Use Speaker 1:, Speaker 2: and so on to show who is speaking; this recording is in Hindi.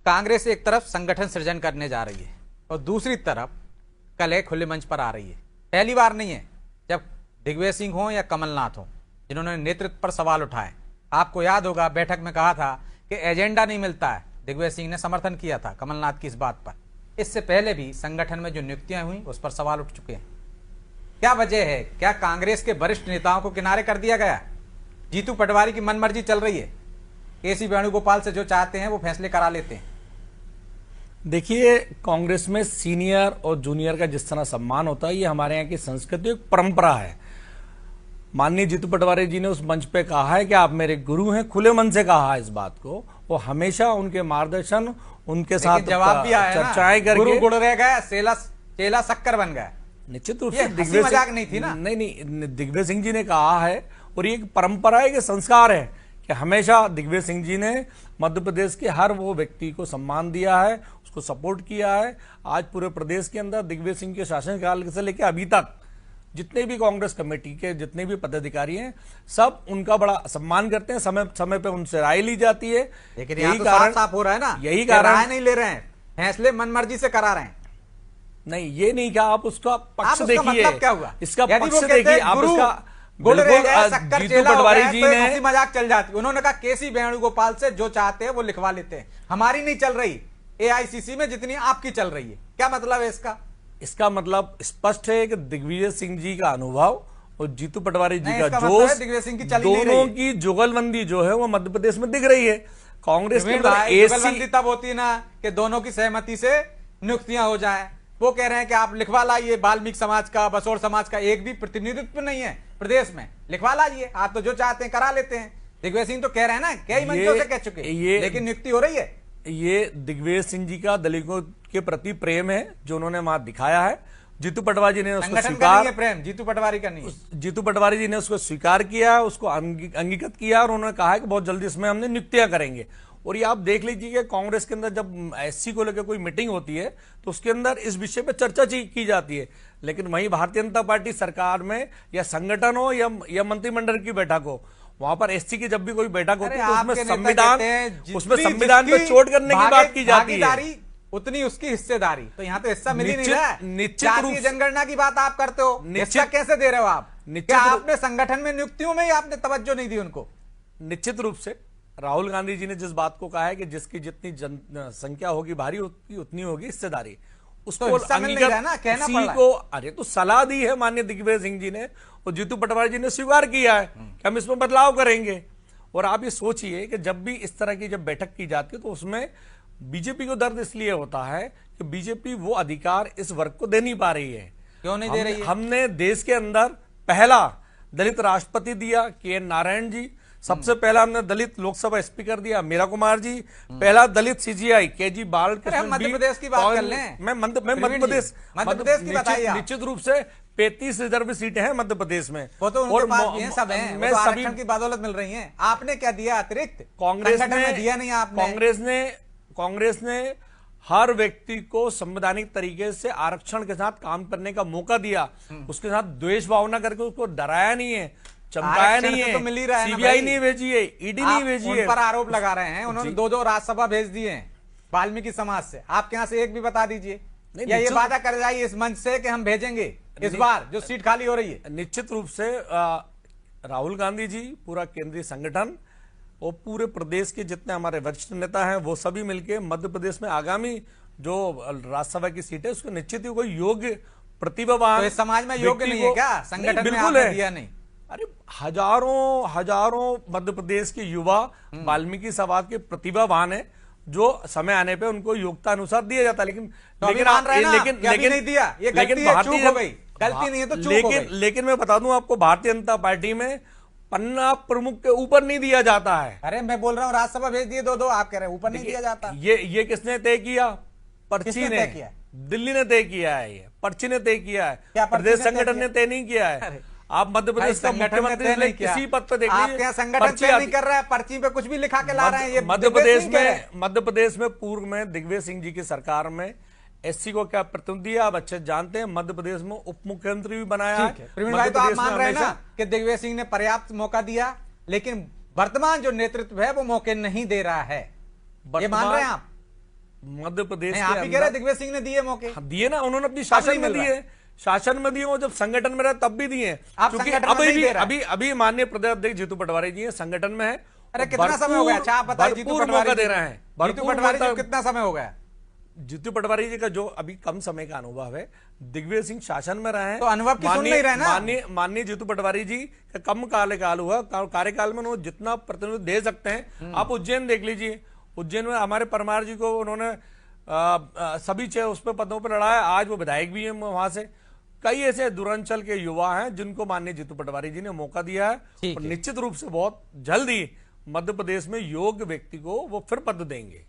Speaker 1: कांग्रेस एक तरफ संगठन सृजन करने जा रही है और दूसरी तरफ कलह खुले मंच पर आ रही है। पहली बार नहीं है जब दिग्विजय सिंह हो या कमलनाथ हो जिन्होंने नेतृत्व पर सवाल उठाए। आपको याद होगा बैठक में कहा था कि एजेंडा नहीं मिलता है, दिग्विजय सिंह ने समर्थन किया था कमलनाथ की इस बात पर। इससे पहले भी संगठन में जो नियुक्तियां हुई उस पर सवाल उठ चुके हैं। क्या वजह है? क्या कांग्रेस के वरिष्ठ नेताओं को किनारे कर दिया गया? जीतू पटवारी की मनमर्जी चल रही है, केसी वेणुगोपाल से जो चाहते हैं वो फैसले करा लेते हैं।
Speaker 2: देखिए, कांग्रेस में सीनियर और जूनियर का जिस तरह सम्मान होता है, ये हमारे यहाँ की संस्कृति एक परंपरा है। माननीय जीतू पटवारी जी ने उस मंच पे कहा है कि आप मेरे गुरु हैं, खुले मन से कहा है इस बात को। वो हमेशा उनके मार्गदर्शन, उनके साथ
Speaker 1: जवाब भी आया
Speaker 2: चर्चाएं करके
Speaker 1: गुरु गुड़ रह गया, चेला शक्कर बन गया।
Speaker 2: निश्चित रूप से
Speaker 1: दिग्विजय मजाक नहीं थी ना।
Speaker 2: नहीं, दिग्विजय सिंह जी ने कहा है और ये एक परंपरा है, कि संस्कार है कि हमेशा दिग्विजय सिंह जी ने मध्य प्रदेश के हर वो व्यक्ति को सम्मान दिया है, उसको सपोर्ट किया है। आज पूरे प्रदेश के अंदर दिग्विजय सिंह के शासनकाल से लेकर अभी तक जितने भी कांग्रेस कमेटी के जितने भी पदाधिकारी हैं, सब उनका बड़ा सम्मान करते हैं। समय समय पे उनसे राय ली जाती है।
Speaker 1: लेकिन यही कारण साफ हो रहा है ना,
Speaker 2: यही कारण
Speaker 1: राय नहीं ले रहे हैं, फैसले मनमर्जी से करा रहे हैं।
Speaker 2: नहीं, ये नहीं कहा। आप उसका पक्ष देखिए,
Speaker 1: मतलब क्या हुआ
Speaker 2: इसका पक्ष देखिए। आप उसका
Speaker 1: जीतू पटवारी जी ने हंसी मजाक चल जाती। उन्होंने कहा केसी वेणुगोपाल से जो चाहते हैं वो लिखवा लेते हैं, हमारी नहीं चल रही एआईसीसी में जितनी आपकी चल रही है। क्या मतलब है इसका?
Speaker 2: इसका मतलब स्पष्ट है कि दिग्विजय सिंह जी का अनुभव और जीतू पटवारी जी का जोश,
Speaker 1: दिग्विजय सिंह की
Speaker 2: दोनों की जुगलबंदी जो है वो मध्य प्रदेश में दिख रही है। कांग्रेस की
Speaker 1: जुगलबंदी तब होती है ना कि दोनों की सहमति से नियुक्तियां हो जाए। वो कह रहे हैं कि आप लिखवा लाइए, वाल्मीकि समाज का, बसोर समाज का एक भी प्रतिनिधित्व नहीं है प्रदेश में, लिखवा लाइए, आप तो जो चाहते हैं करा लेते हैं। दिग्विजय सिंह तो कह रहे हैं ना, कई मंचों से कह चुके हैं, लेकिन नियुक्ति हो रही है।
Speaker 2: ये दिग्विजय सिंह जी का दलितों के प्रति प्रेम है जो उन्होंने वहां दिखाया है। जीतू पटवारी जी ने उसको स्वीकार,
Speaker 1: प्रेम जीतू पटवारी का नहीं,
Speaker 2: जीतू पटवारी जी ने उसको स्वीकार किया, उसको अंगीकृत किया और उन्होंने कहा है कि बहुत जल्दी इसमें हमने नियुक्तियां करेंगे। और ये आप देख लीजिए कि कांग्रेस के अंदर जब एससी को लेकर कोई मीटिंग होती है तो उसके अंदर इस विषय पर चर्चा की जाती है, लेकिन वहीं भारतीय जनता पार्टी सरकार में या संगठन हो या मंत्रिमंडल की बैठक हो, वहां पर एससी की जब भी कोई बैठक होती है तो उसमें संविधान पे चोट करने की बात की जाती है,
Speaker 1: उतनी उसकी हिस्सेदारी। तो यहाँ तो हिस्सा मिल ही नहीं रहा है। निश्चित रूप जनगणना की बात आप करते हो, हिस्सा कैसे दे रहे हो आप? क्या आपने संगठन में नियुक्तियों में ही आपने तवज्जो नहीं दी उनको?
Speaker 2: निश्चित रूप से राहुल गांधी जी ने जिस बात को कहा है कि जिसकी जितनी जनसंख्या होगी भारी उतनी होगी हिस्सेदारी, उसको अरे तो सलाह दी है माननीय दिग्विजय सिंह जी ने और जीतू पटवारी जी ने स्वीकार किया है कि हम इसमें बदलाव करेंगे। और आप ये सोचिए कि जब भी इस तरह की जब बैठक की जाती है तो उसमें बीजेपी को दर्द इसलिए होता है कि बीजेपी वो अधिकार इस वर्ग को दे नहीं पा रही है।
Speaker 1: क्यों नहीं दे रही है?
Speaker 2: हमने देश के अंदर पहला दलित राष्ट्रपति दिया के नारायण जी, सबसे पहला हमने दलित लोकसभा स्पीकर दिया मीरा कुमार जी, पहला दलित सीजीआई केजी बालकृष्ण।
Speaker 1: मध्य प्रदेश की बात कर लें,
Speaker 2: मैं मध्य प्रदेश
Speaker 1: की बताइए।
Speaker 2: निश्चित रूप से 35 रिजर्व सीटें हैं मध्य प्रदेश में,
Speaker 1: वो तो उनके पास भी हैं, सब हैं, मैं सभी की बदौलत मिल रही हैं। आपने क्या दिया अतिरिक्त?
Speaker 2: कांग्रेस ने
Speaker 1: दिया नहीं आपने।
Speaker 2: कांग्रेस ने हर व्यक्ति को संवैधानिक तरीके से आरक्षण के साथ काम करने का मौका दिया, उसके साथ द्वेष भावना करके उसको डराया नहीं है, चमकाया नहीं है,
Speaker 1: तो मिल ही रहा है।
Speaker 2: सीबीआई नहीं भेजी है, ईडी नहीं भेजी है।
Speaker 1: उन पर आरोप लगा रहे हैं, उन्होंने 2-2 राज्यसभा भेज दिए हैं वाल्मीकि समाज से। आपके यहाँ से एक भी बता दीजिए, या ये वादा कर जाइए इस मंच से कि हम भेजेंगे इस बार जो सीट खाली हो रही है।
Speaker 2: निश्चित रूप से राहुल गांधी जी, पूरा केंद्रीय संगठन और पूरे प्रदेश के जितने हमारे वरिष्ठ नेता हैं वो सभी मिलकर मध्य प्रदेश में आगामी जो राज्यसभा की सीट है उसको निश्चित ही कोई योग्य प्रतिभावान,
Speaker 1: तो इस समाज में योग्य नहीं है क्या? संगठन
Speaker 2: बिल्कुल
Speaker 1: है, दिया नहीं।
Speaker 2: अरे हजारों मध्य प्रदेश के युवा वाल्मीकि समाज के प्रतिभावान है जो समय आने पे उनको योग्यता अनुसार दिया जाता है, लेकिन
Speaker 1: नहीं दिया। ये गलती है, चूक हो गई। गलती नहीं है तो चूक हो गई।
Speaker 2: लेकिन मैं बता दूं आपको, भारतीय जनता पार्टी में पन्ना प्रमुख के ऊपर नहीं दिया जाता है।
Speaker 1: अरे मैं बोल रहा हूँ राज्यसभा भेज दिए 2-2, आप कह रहे हैं ऊपर नहीं दिया जाता।
Speaker 2: ये किसने तय किया? पर्ची ने, दिल्ली ने तय किया है, ये पर्ची ने तय किया है, प्रदेश संगठन ने तय नहीं किया है। आप मध्य प्रदेश का मुख्यमंत्री किसी पद पर देख लीजिए,
Speaker 1: संगठन तय नहीं कर रहा है, पर्ची पे कुछ भी लिखा के ला रहे हैं। ये
Speaker 2: मध्य प्रदेश में पूर्व में दिग्विजय सिंह जी की सरकार में एससी को क्या प्रतिनिधि आप अच्छे जानते हैं, मध्य प्रदेश में उप मुख्यमंत्री भी बनाया है।
Speaker 1: प्रवीण भाई, तो आप मान रहे हैं ना कि दिग्विजय सिंह ने पर्याप्त मौका दिया, लेकिन वर्तमान जो नेतृत्व है वो मौके नहीं दे रहा है, ये मान रहे हैं आप?
Speaker 2: मध्य प्रदेश
Speaker 1: नहीं, आप ही कह रहे दिग्विजय सिंह ने दिए मौके,
Speaker 2: दिए ना, उन्होंने अपनी शासन में दिए, शासन में दिए, वो जब संगठन में रहे तब भी दिए। क्योंकि अभी माननीय प्रदेश अध्यक्ष जीतू पटवारी जी संगठन में है।
Speaker 1: अरे कितना समय हो गया? अच्छा आप बताइए, जीतू पटवारी
Speaker 2: दे रहे हैं,
Speaker 1: जीतू पटवारी जी कितना समय हो गया?
Speaker 2: जीतू पटवारी जी का जो अभी कम समय का अनुभव है, दिग्विजय सिंह शासन में रहे हैं
Speaker 1: तो अनुभव की सुन नहीं रहे ना।
Speaker 2: माननीय जीतू पटवारी जी का कम कार्यकाल हुआ, कार्यकाल में उन्होंने जितना प्रतिनिधित्व दे सकते हैं। आप उज्जैन देख लीजिए, उज्जैन में हमारे परमार जी को उन्होंने सभी 6 उस पर पदों पर लड़ाया, आज वो विधायक भी है वहां से। कई ऐसे दूरांचल के युवा हैं जिनको माननीय जीतू पटवारी जी ने मौका दिया है, और निश्चित रूप से बहुत जल्द ही मध्य प्रदेश में योग्य व्यक्ति को वो फिर पद देंगे।